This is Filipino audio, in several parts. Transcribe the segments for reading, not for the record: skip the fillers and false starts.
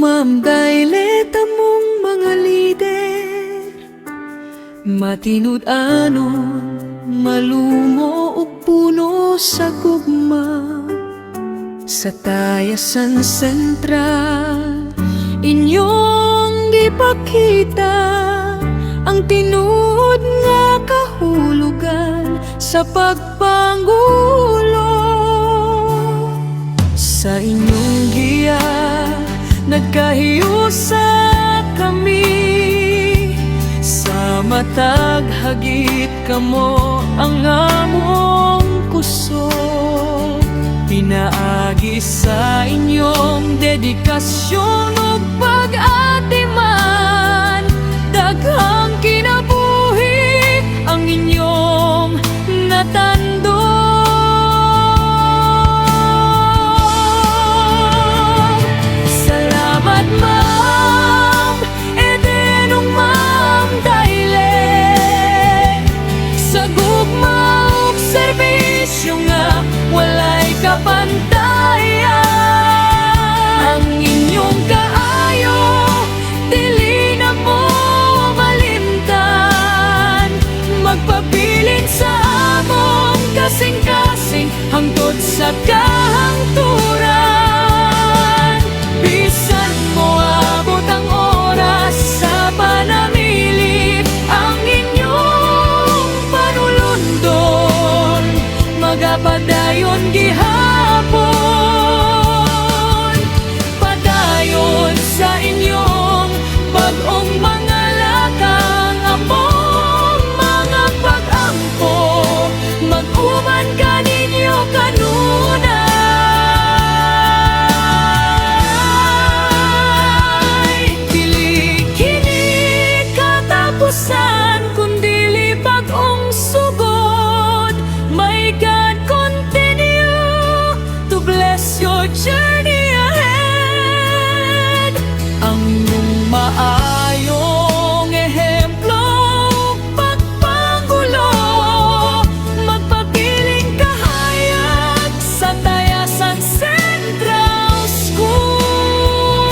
Ma'am dayleta mong mga lider, matinud anon, malumo ug puno sa gugma. Sa tayasan sentral, inyong gipakita ang tinuod nga kahulugan sa pagpangulo. Sa inyong giya, nagkahiusa kami, sa matag hagit kamo ang among kusog. Pinaagi sa inyong dedikasyon ug pag-atiman, daghang kinabuhi ang inyong natando. Walay kapantayan, ang inyong kaayo dili na mo malimtan. Magpabilin sa among kasing-kasing hangtod sa kahangturan. Bisan mo abot ang oras sa panamili, ang inyong panulundon magapadayon gihapon. Padayon sa inyong bag-ong mga lakang, among mga pag-ampo, mag-uman ka ninyo kanunay. Dili kini katapusan, kundili bag-ong sugod. My God, continue to bless your journey ahead. Ang iyong maayong ehemplo, pagpangulo, magpabiling kahayag sa Tayasan Central School.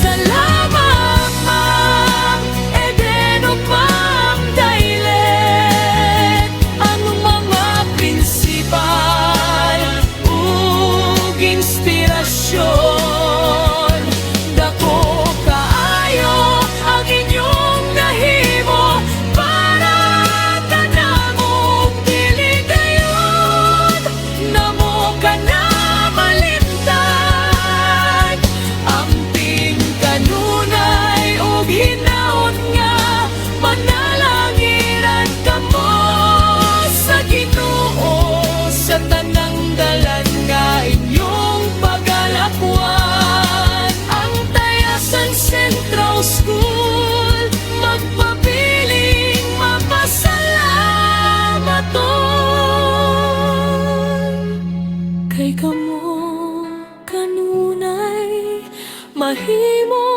Salamat, Ma'am Eden ug Ma'am Daylet, ang mga prinsipal ug inspirasyon. Dako kaayo ang inyong nahimo para kanamong dili gayud namo ka na malimtan. Amping kanunay ug hinaot nga manalangiran kamo sa Ginoo sa tanang dalan nga inyong pagalakwan. Ang Tayasan Central School magpabiling mapasalamaton. Kay kamo kanunay mahimo